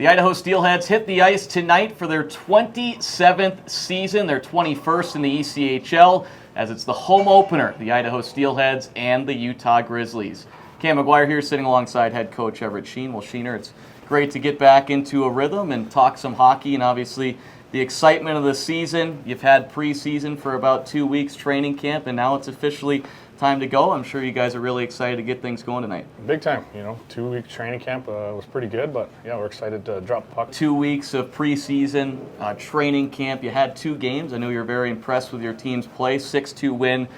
The Idaho Steelheads hit the ice tonight for their 27th season, their 21st in the ECHL, as it's the home opener, the Idaho Steelheads and the Utah Grizzlies. Cam McGuire here sitting alongside head coach Everett Sheen. Well, Sheener, it's great to get back into a rhythm and talk some hockey, and obviously the excitement of the season. You've had preseason for about 2 weeks, training camp, and now it's officially time to go. I'm sure you guys are really excited to get things going tonight. Big time, 2-week training camp was pretty good, but yeah, we're excited to drop the puck. 2 weeks of preseason training camp. You had 2 games. I know you're very impressed with your team's play. 6-2 win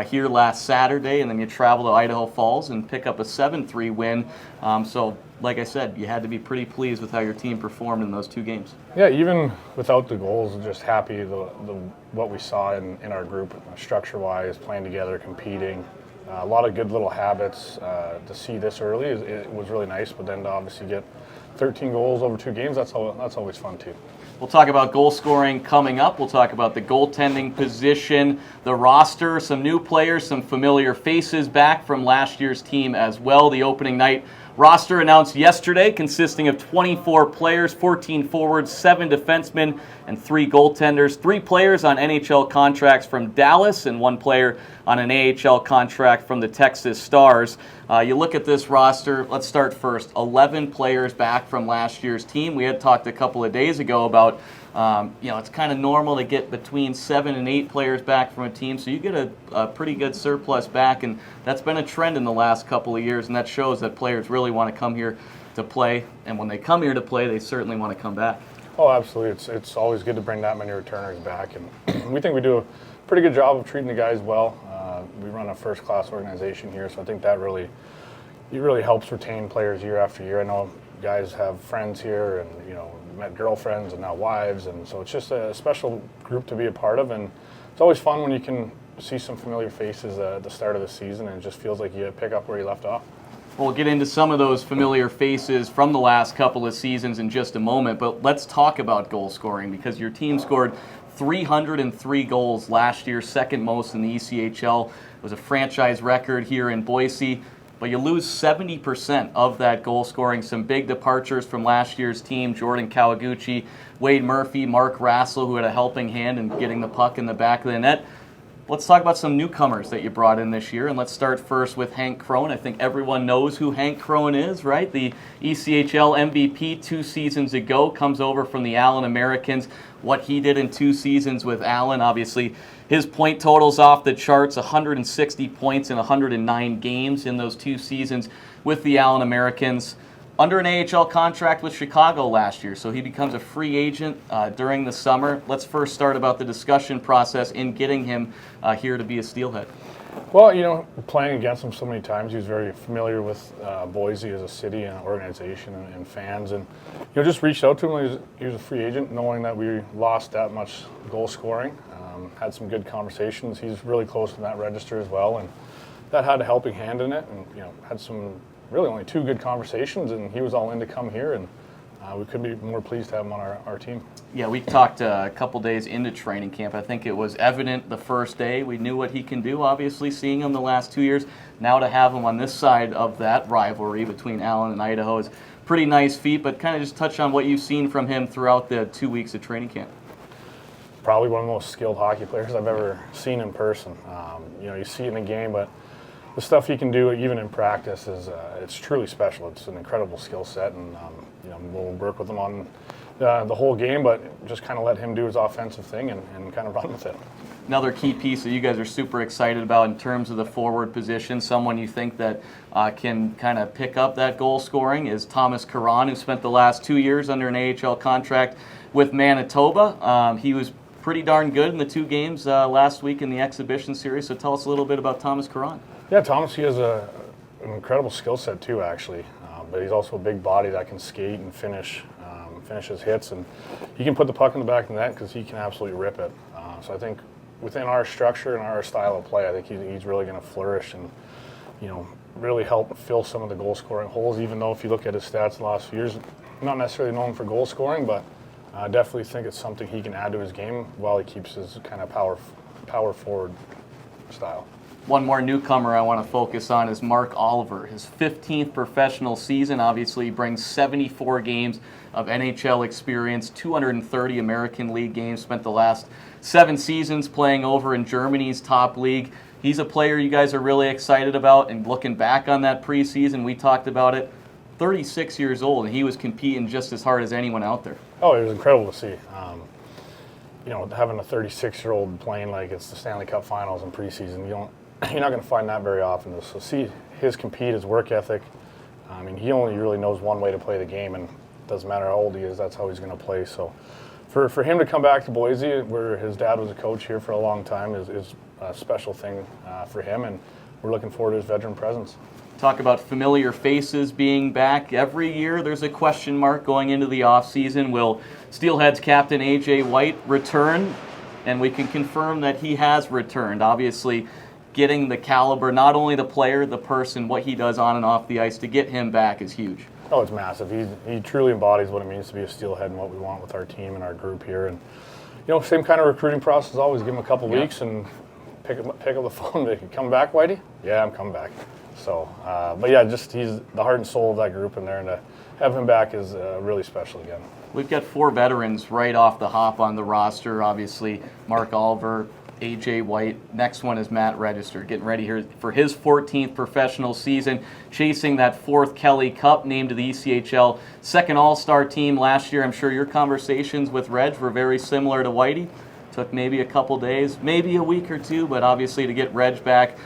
here last Saturday, and then you travel to Idaho Falls and pick up a 7-3 win. So, like I said, you had to be pretty pleased with how your team performed in those 2 games. Yeah, even without the goals, just happy what we saw in our group, structure-wise, playing together, competing. A lot of good little habits. To see this early, it was really nice, but then to obviously get 13 goals over 2 games, that's always fun too. We'll talk about goal scoring coming up. We'll talk about the goaltending position, the roster, some new players, some familiar faces back from last year's team as well. The opening night roster announced yesterday, consisting of 24 players, 14 forwards, 7 defensemen, and 3 goaltenders. 3 players on NHL contracts from Dallas and 1 player on an AHL contract from the Texas Stars. You look at this roster, let's start first. 11 players back from last year's team. We had talked a couple of days ago about it's kind of normal to get between 7 and 8 players back from a team, so you get a pretty good surplus back, and that's been a trend in the last couple of years, and that shows that players really want to come here to play, and when they come here to play, they certainly want to come back. Oh, absolutely. It's always good to bring that many returners back, and we think we do a pretty good job of treating the guys well. We run a first-class organization here, so I think that really helps retain players year after year. I know guys have friends here and, met girlfriends and now wives, and so it's just a special group to be a part of, and it's always fun when you can see some familiar faces at the start of the season, and it just feels like you pick up where you left off. We'll get into some of those familiar faces from the last couple of seasons in just a moment, but let's talk about goal scoring, because your team scored 303 goals last year, second most in the ECHL. It was a franchise record here in Boise. But you lose 70% of that goal scoring. Some big departures from last year's team: Jordan Kawaguchi, Wade Murphy, Mark Rassel, who had a helping hand in getting the puck in the back of the net. Let's talk about some newcomers that you brought in this year, and let's start first with Hank Crone. I think everyone knows who Hank Crone is, right? The ECHL MVP 2 seasons ago, comes over from the Allen Americans. What he did in 2 seasons with Allen, obviously his point totals off the charts, 160 points in 109 games in those 2 seasons with the Allen Americans. Under an AHL contract with Chicago last year, so he becomes a free agent during the summer. Let's first start about the discussion process in getting him here to be a Steelhead. Well, playing against him so many times, he was very familiar with Boise as a city and organization and fans, and just reached out to him when he was a free agent, knowing that we lost that much goal scoring. Had some good conversations. He's really close to that register as well, and that had a helping hand in it, and had some really only 2 good conversations, and he was all in to come here, and we couldn't be more pleased to have him on our team. Yeah, we talked a couple days into training camp. I think it was evident the first day. We knew what he can do, obviously, seeing him the last 2 years. Now to have him on this side of that rivalry between Allen and Idaho is a pretty nice feat, but kind of just touch on what you've seen from him throughout the 2 weeks of training camp. Probably one of the most skilled hockey players I've ever seen in person. You see it in the game, but the stuff he can do even in practice is it's truly special. It's an incredible skill set, and we'll work with him on the whole game, but just kind of let him do his offensive thing and kind of run with it. Another key piece that you guys are super excited about in terms of the forward position, someone you think that can kind of pick up that goal scoring, is Thomas Caron, who spent the last 2 years under an AHL contract with Manitoba. He was pretty darn good in the 2 games last week in the exhibition series, so tell us a little bit about Thomas Caron. Yeah, Thomas, he has an incredible skill set too, actually, but he's also a big body that can skate and finish his hits, and he can put the puck in the back of the net because he can absolutely rip it. So I think within our structure and our style of play, I think he's really going to flourish and really help fill some of the goal scoring holes, even though if you look at his stats the last few years, not necessarily known for goal scoring, but I definitely think it's something he can add to his game while he keeps his kind of power forward style. One more newcomer I want to focus on is Mark Oliver. His 15th professional season, obviously brings 74 games of NHL experience, 230 American League games, spent the last 7 seasons playing over in Germany's top league. He's a player you guys are really excited about, and looking back on that preseason, we talked about it, 36 years old, and he was competing just as hard as anyone out there. Oh, it was incredible to see. Having a 36-year-old playing like it's the Stanley Cup Finals in preseason, you're not going to find that very often. So see his compete, his work ethic. I mean, he only really knows one way to play the game, and it doesn't matter how old he is, that's how he's going to play. So for him to come back to Boise, where his dad was a coach here for a long time, is a special thing for him, and we're looking forward to his veteran presence. Talk about familiar faces being back. Every year there's a question mark going into the offseason. Will Steelheads captain A.J. White return? And we can confirm that he has returned. Obviously, getting the caliber, not only the player, the person, what he does on and off the ice, to get him back is huge. Oh, it's massive. He truly embodies what it means to be a Steelhead and what we want with our team and our group here. And same kind of recruiting process always. Give him a couple weeks and pick up the phone. They can come back, Whitey? Yeah, I'm coming back. So, but yeah, just he's the heart and soul of that group in there, and to have him back is really special again. We've got 4 veterans right off the hop on the roster. Obviously, Mark Oliver, A.J. White. Next one is Matt Register, getting ready here for his 14th professional season, chasing that 4th Kelly Cup, named to the ECHL second All-Star team last year. I'm sure your conversations with Reg were very similar to Whitey. Took maybe a couple days, maybe a week or 2, but obviously to get Reg back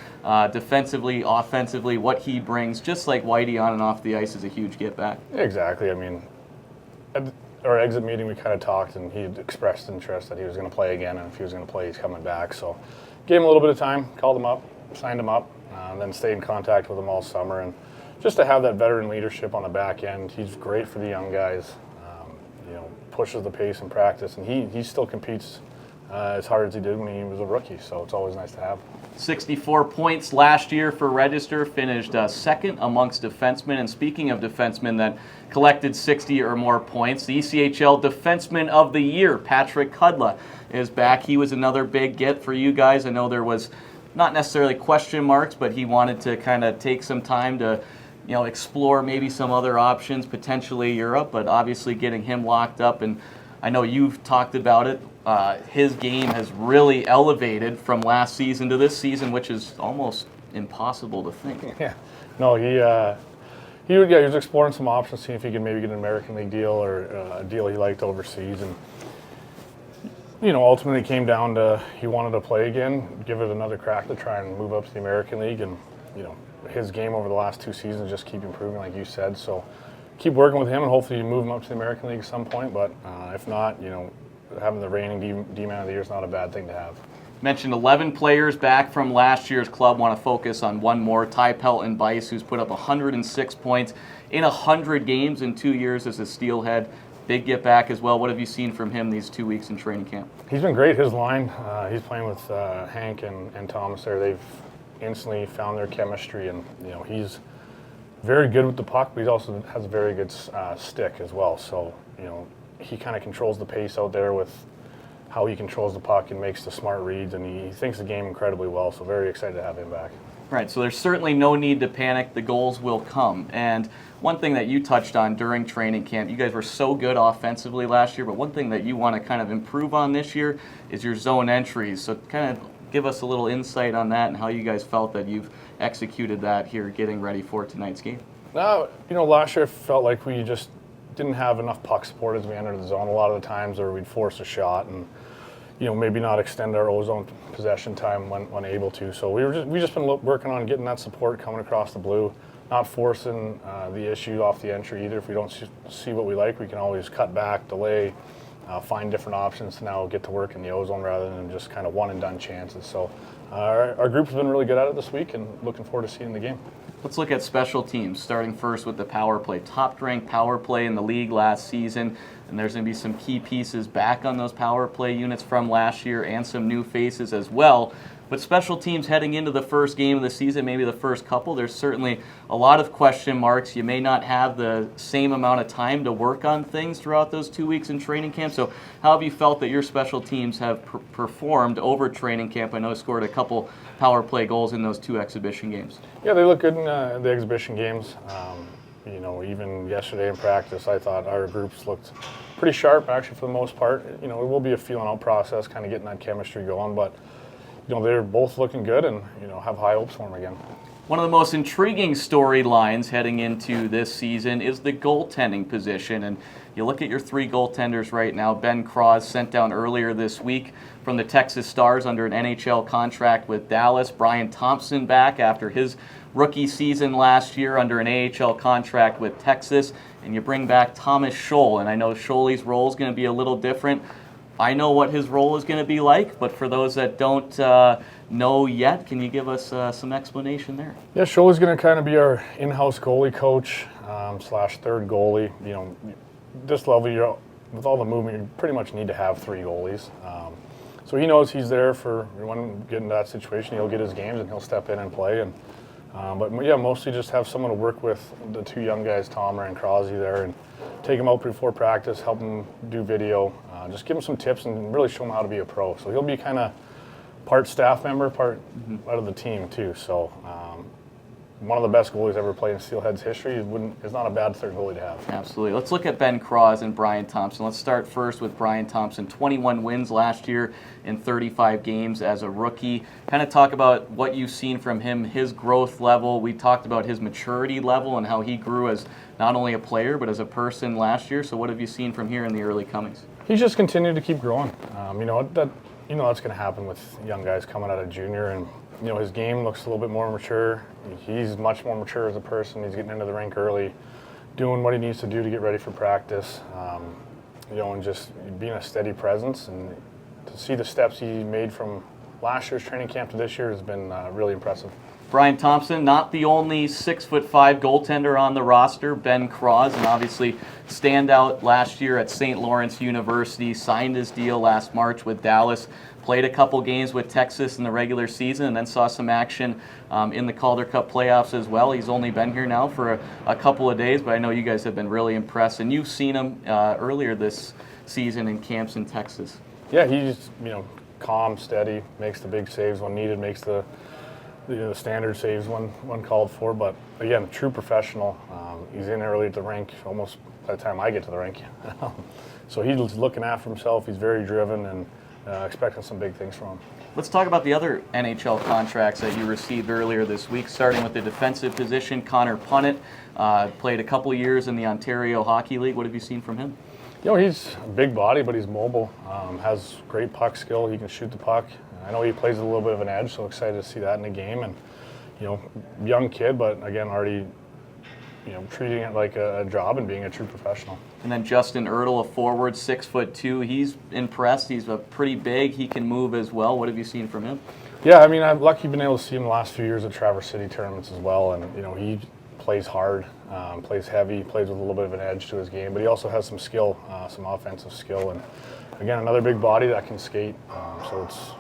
defensively, offensively, what he brings, just like Whitey on and off the ice, is a huge get back. Exactly. I mean, at our exit meeting, we kind of talked, and he had expressed interest that he was going to play again, and if he was going to play, he's coming back. So gave him a little bit of time, called him up, signed him up, and then stayed in contact with him all summer. And just to have that veteran leadership on the back end, he's great for the young guys, pushes the pace in practice, and he still competes as hard as he did when he was a rookie, so it's always nice to have. 64 points last year for Register, finished second amongst defensemen. And speaking of defensemen that collected 60 or more points, the ECHL Defenseman of the Year, Patrick Kudla, is back. He was another big get for you guys. I know there was not necessarily question marks, but he wanted to kind of take some time to explore maybe some other options, potentially Europe, but obviously getting him locked up. And I know you've talked about it. His game has really elevated from last season to this season, which is almost impossible to think. Yeah, no, he was exploring some options, seeing if he could maybe get an American League deal or a deal he liked overseas, and ultimately came down to he wanted to play again, give it another crack to try and move up to the American League, and his game over the last 2 seasons just keep improving, like you said. So keep working with him, and hopefully you move him up to the American League at some point. But if not, having the reigning D-Man of the Year is not a bad thing to have. Mentioned 11 players back from last year's club. Want to focus on one more, Ty Pelton-Bice, who's put up 106 points in 100 games in 2 years as a Steelhead. Big get back as well. What have you seen from him these 2 weeks in training camp? He's been great. His line, he's playing with Hank and Thomas there. They've instantly found their chemistry, and he's very good with the puck, but he also has a very good stick as well. So he kind of controls the pace out there with how he controls the puck and makes the smart reads, and he thinks the game incredibly well. So very excited to have him back. Right, so there's certainly no need to panic. The goals will come. And one thing that you touched on during training camp, you guys were so good offensively last year, but one thing that you want to kind of improve on this year is your zone entries. So kind of give us a little insight on that and how you guys felt that you've executed that here getting ready for tonight's game. Last year I felt like we just didn't have enough puck support as we entered the zone. A lot of the times where we'd force a shot and maybe not extend our O-zone possession time when able to. So we just been working on getting that support coming across the blue, not forcing the issue off the entry either. If we don't see what we like, we can always cut back, delay, find different options to now get to work in the O-zone rather than just kind of one and done chances. So our group's been really good at it this week, and looking forward to seeing the game. Let's look at special teams, starting first with the power play. Top-ranked power play in the league last season, and there's going to be some key pieces back on those power play units from last year and some new faces as well. But special teams heading into the first game of the season, maybe the first couple, there's certainly a lot of question marks. You may not have the same amount of time to work on things throughout those 2 weeks in training camp. So how have you felt that your special teams have performed over training camp? I know scored a couple power play goals in those 2 exhibition games. Yeah, they look good in the exhibition games. Even yesterday in practice, I thought our groups looked pretty sharp, actually, for the most part. It will be a feeling out process, kind of getting that chemistry going, but they're both looking good and, have high hopes for them again. One of the most intriguing storylines heading into this season is the goaltending position. And you look at your 3 goaltenders right now. Ben Cross sent down earlier this week from the Texas Stars under an NHL contract with Dallas. Brian Thompson back after his rookie season last year under an AHL contract with Texas. And you bring back Thomas Scholl. And I know Scholly's role is going to be a little different. I know what his role is going to be like, but for those that don't know yet, can you give us some explanation there? Yeah, Scholly's going to kind of be our in-house goalie coach / third goalie. This level, with all the movement, you pretty much need to have 3 goalies. So he knows he's there for when we get in that situation. He'll get his games and he'll step in and play. But mostly just have someone to work with the 2 young guys, Tomer and Crosby, there, and take them out before practice, help them do video, just give them some tips and really show them how to be a pro. So he'll be kind of part staff member, part out of the team too. So one of the best goalies ever played in Steelhead's history. It's not a bad third goalie to have. Absolutely. Let's look at Ben Cross and Brian Thompson. Let's start first with Brian Thompson. 21 wins last year in 35 games as a rookie. Kind of talk about what you've seen from him, his growth level. We talked about his maturity level and how he grew as not only a player but as a person last year. So what have you seen from here in the early comings? He's just continued to keep growing. That's going to happen with young guys coming out of junior, and his game looks a little bit more mature. He's much more mature as a person. He's getting into the rink early, doing what he needs to do to get ready for practice, and just being a steady presence. And to see the steps he made from last year's training camp to this year has been really impressive. Brian Thompson, not the only 6'5" goaltender on the roster. Ben Cross, and obviously standout last year at St. Lawrence University, signed his deal last March with Dallas, played a couple games with Texas in the regular season, and then saw some action in the Calder Cup playoffs as well. He's only been here now for a couple of days, but I know you guys have been really impressed, and you've seen him earlier this season in camps in Texas. Yeah, he's calm, steady, makes the big saves when needed, makes the standard saves when called for, but again, true professional. He's in early at the rink, almost by the time I get to the rink. So he's looking after himself. He's very driven and expecting some big things from him. Let's talk about the other NHL contracts that you received earlier this week, starting with the defensive position. Connor Punnett played a couple of years in the Ontario Hockey League. What have you seen from him? He's a big body, but he's mobile, has great puck skill. He can shoot the puck. I know he plays with a little bit of an edge, so excited to see that in the game. And, young kid, but again, already, treating it like a job and being a true professional. And then Justin Ertl, a forward, 6'2". He's impressed. He's pretty big. He can move as well. What have you seen from him? Yeah, I've lucky been able to see him the last few years at Traverse City tournaments as well. And, he plays hard, plays heavy, plays with a little bit of an edge to his game, but he also has some skill, some offensive skill. And again, another big body that can skate. So it's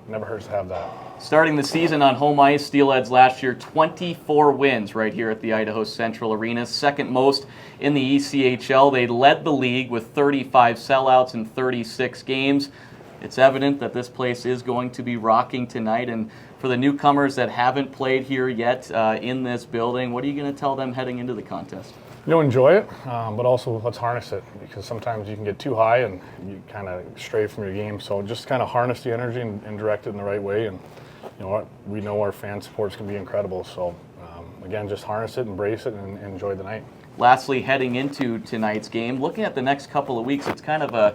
never hurts to have that. Starting the season on home ice, Steelheads last year, 24 wins right here at the Idaho Central Arena, second most in the ECHL. They led the league with 35 sellouts in 36 games. It's evident that this place is going to be rocking tonight. And for the newcomers that haven't played here yet in this building, what are you going to tell them heading into the contest? Enjoy it, but also let's harness it, because sometimes you can get too high and you kind of stray from your game. So just kind of harness the energy and direct it in the right way. And we know our fan support's going to be incredible. So again, just harness it, embrace it, and enjoy the night. Lastly, heading into tonight's game, looking at the next couple of weeks, it's kind of a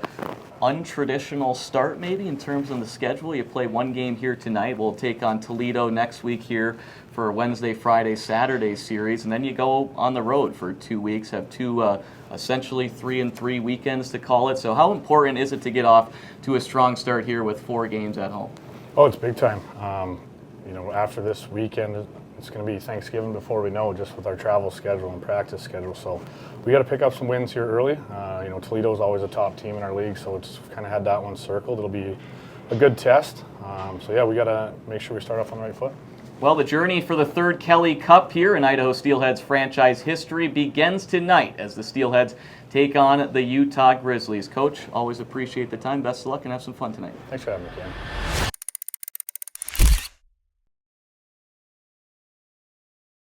untraditional start maybe in terms of the schedule. You play one game here tonight. We'll take on Toledo next week here for a Wednesday, Friday, Saturday series, and then you go on the road for 2 weeks, have two essentially 3-3 weekends to call it. So how important is it to get off to a strong start here with 4 games at home? Oh, it's big time. After this weekend, it's going to be Thanksgiving before we know, just with our travel schedule and practice schedule. So we got to pick up some wins here early. Toledo's always a top team in our league, so it's kind of had that one circled. It'll be a good test. So yeah, we got to make sure we start off on the right foot. Well, the journey for the third Kelly Cup here in Idaho Steelheads franchise history begins tonight as the Steelheads take on the Utah Grizzlies. Coach, always appreciate the time. Best of luck and have some fun tonight. Thanks for having me, Ken.